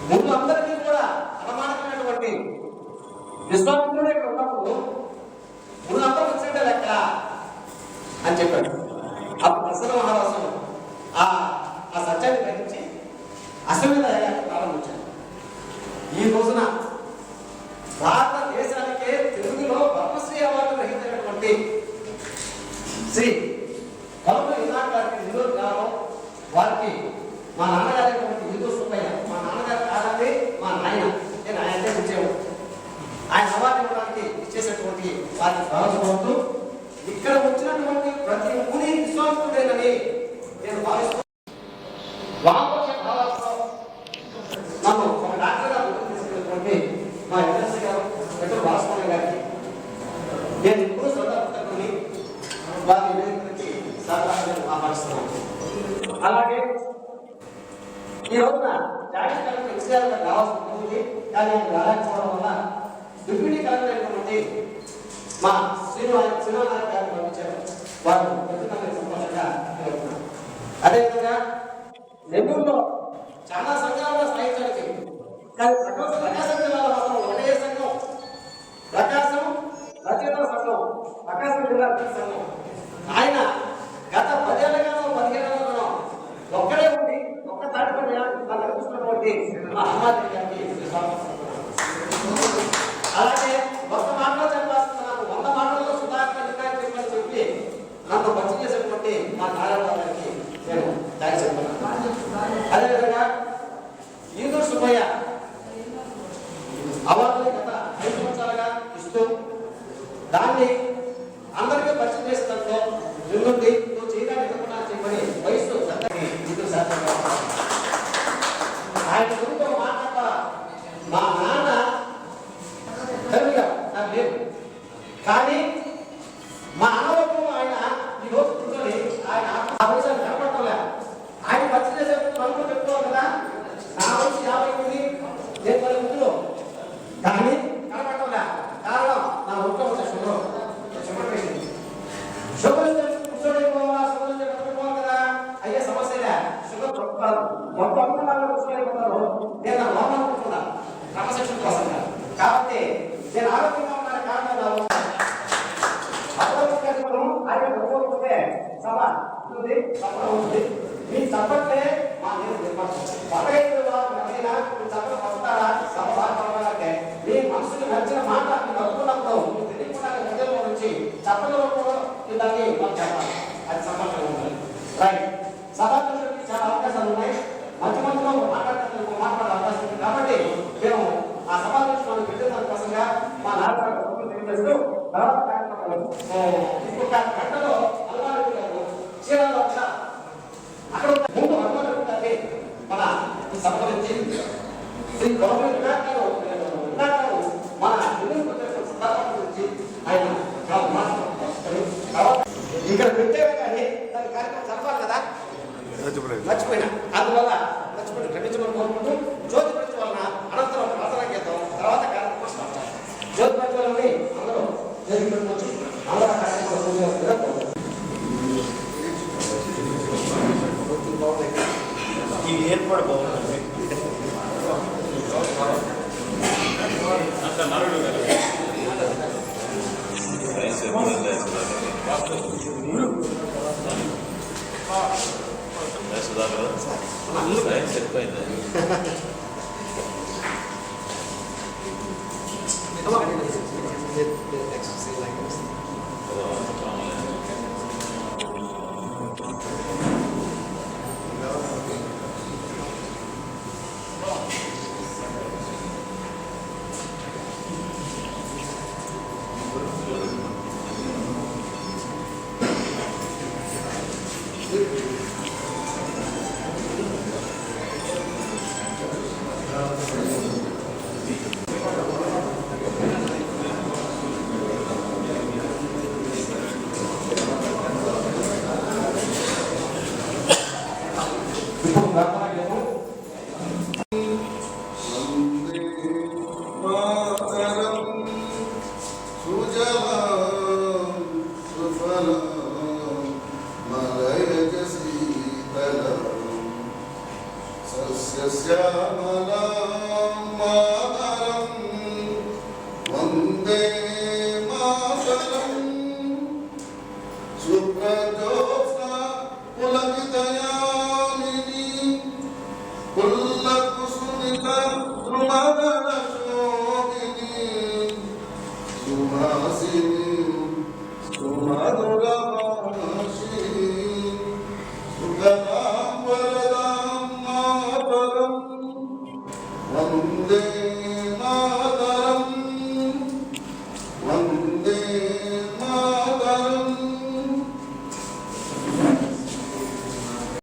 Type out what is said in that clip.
ముందు అందరికీ కూడా అనమానమైనటువంటి విశ్వామిత్రుడు ఇక్కడ ఉన్నప్పుడు ముందు అందరూ వచ్చినట్టే లెక్క అని చెప్పాడు. అప్పుడు ప్రసన్న మహారాజు ఆ సత్యాన్ని గ్రహించి అశ్వమేధ యాగాన్ని ప్రారంభించాడు. ఈ రోజున భారతదేశానికే తెలుగులో పద్మశ్రీ అవార్డు గ్రహించినటువంటి శ్రీ కలుపు ఈనాడు గారికి నెల్లూరు గ్రామం వారికి మా నాన్నగారైనటువంటి హిందూ సుబ్బయ్య, మా నాన్నగారు కాదండి మా నాయన, నేను ఆయన అంటే ఉంచేవాడు, ఆయన అవార్డు ఇవ్వడానికి ఇచ్చేసేటువంటి వారికి భావించబడుతూ ఇక్కడ వచ్చినటువంటి ప్రతి ముని విశ్వాసుడేనని నేను భావిస్తూ వామపక్ష భావాలతో నన్ను ఒక డాక్టర్గా ముందుకు తీసుకున్నటువంటి మా ఎమ్మెల్సీ గారు పెట్రోల్ భాస్కర్ గారికి నేను ఇప్పుడు శ్రద్ధాపుత్రుని వారి నివేదికలకి సహకారాన్ని ఆహ్వానిస్తున్నాను. అలాగే ఈ రోజున జాయింట్ కలెక్టర్ ఎన్సీఆర్ గారు రావాల్సి ఉంటుంది, కానీ ఆయన రాలేకపోవడం వల్ల డిప్యూటీ కలెక్టర్ అయినటువంటి మా శ్రీనారాయణ గారిని పంపించారు. వారు ఖచ్చితంగా సంతోషంగా జరుగుతున్నారు. అదేవిధంగా నెల్లూరులో చాలా సంఘాలను స్థాయించడానికి, కానీ ప్రకాశం జిల్లాలో మాత్రం ఒకటే సంఘం, ప్రకాశం రచయితల సంఘం, ప్రకాశం జిల్లా సంఘం. ఆయన గత 10 ఏళ్ళగానో 15 ఏళ్ళగానో ఒక్కడే ఉండి ఒక్క తాటిపడి నడిపిస్తున్నటువంటి మా హనుమాన్ గారికి. అలాగే 100 మాటలు చెప్పాల్సిన 100 మాటల్లో సుధాకర్ చెప్పని చెప్పి నన్ను మంచి చేసినటువంటి మా నారాయణ గారికి నేను థ్యాంక్స్ చెప్తున్నాను. అదేవిధంగా ఈదూరు సుబ్బయ్య అవార్డుని గత 5 సంవత్సరాలుగా ఇస్తూ దాన్ని అందరికీ పరిచయం చేసినందులో ముందుండి నువ్వు చేయడానికి ఎదుర్కొన్నా చెప్పని వయసు ఈదూరు శాస్త్రం ఆయన గురితో మాట్లాడ మా నాన్న తెలుగుగా నాకు లేదు, కానీ మా అన్నవరం ఆయన ఈ రోజు కూర్చొని ఆయన ఆ వయసు కనపడటంలే. ఆయన పరిచయం చేసే నలుగురు చెప్తున్నావు కదా, నా వయసు 58, నేను 13, కానీ కనపడటంలే. కారణం నా ఒంట్లో ఉన్న షుగర్ వేసింది. షుగర్ కూర్చొని షుగర్ కదా అయ్యే సమస్యలే. షుగర్ మొత్తం అనుకున్నాను కూర్చోలేకపోతారు. నేను నా లోపల కూర్చున్నాను క్రమశిక్షణ కోసం. కాబట్టి నేను ఆరోగ్యంగా ఉన్న కారణం ఆయన ఒప్పుకుంటే సభ ఉంటుంది, సభ ఉంటుంది. మీ చప్పట్లే మా నేను నిర్మాణం 15 మధ్యన చప్పట్లు వస్తారా సభ బాగా మీ మనసుకు నచ్చిన మాట మీరు అనుకున్నప్పుడు మీరు తెలియకుండా హృదయంలో నుంచి చప్పట్లో దాన్ని మనం చెప్పాలి. అది సభలో ఉండాలి. రైట్. సభకి చాలా అవకాశాలు ఉన్నాయి. మధ్య మధ్యలో మాట్లాడే అవకాశం ఉంది. కాబట్టి మేము ఆ సభ నుంచి మనం పెట్టిన దానికోసంగా మా నాన్నగారు తెలియజేస్తూ తర్వాత కార్యక్రమాలు ఇంకొక గంటలో అలవాటు గారు చీరాలో అక్కడ ముందు అలవాటు గారిని మన సభ నుంచి శ్రీ గవర్నమెంట్ వినాయకులు మన సందర్భం గురించి ఆయన ఇక్కడ పెట్టేవే కానీ దాని కార్యక్రమం జరపాలి కదా, మర్చిపోయినా. అందువల్ల మర్చిపోయి క్షమించమని కోరుకుంటూ జ్యోతి ప్రజ్వలన అనంతరం ప్రార్థన గీతం తర్వాత కార్యక్రమం స్టార్ట్. జ్యోతి ప్రజ్వలని అందరూ జరిగిపోవచ్చు. అందరూ కార్యక్రమం ఈ ఏర్పాటు బాగుంటుంది. సరిపోయింది. Sya Mala వాసిని సుమధుర భాషి సుఖదాం వరదాం మాతరం వందే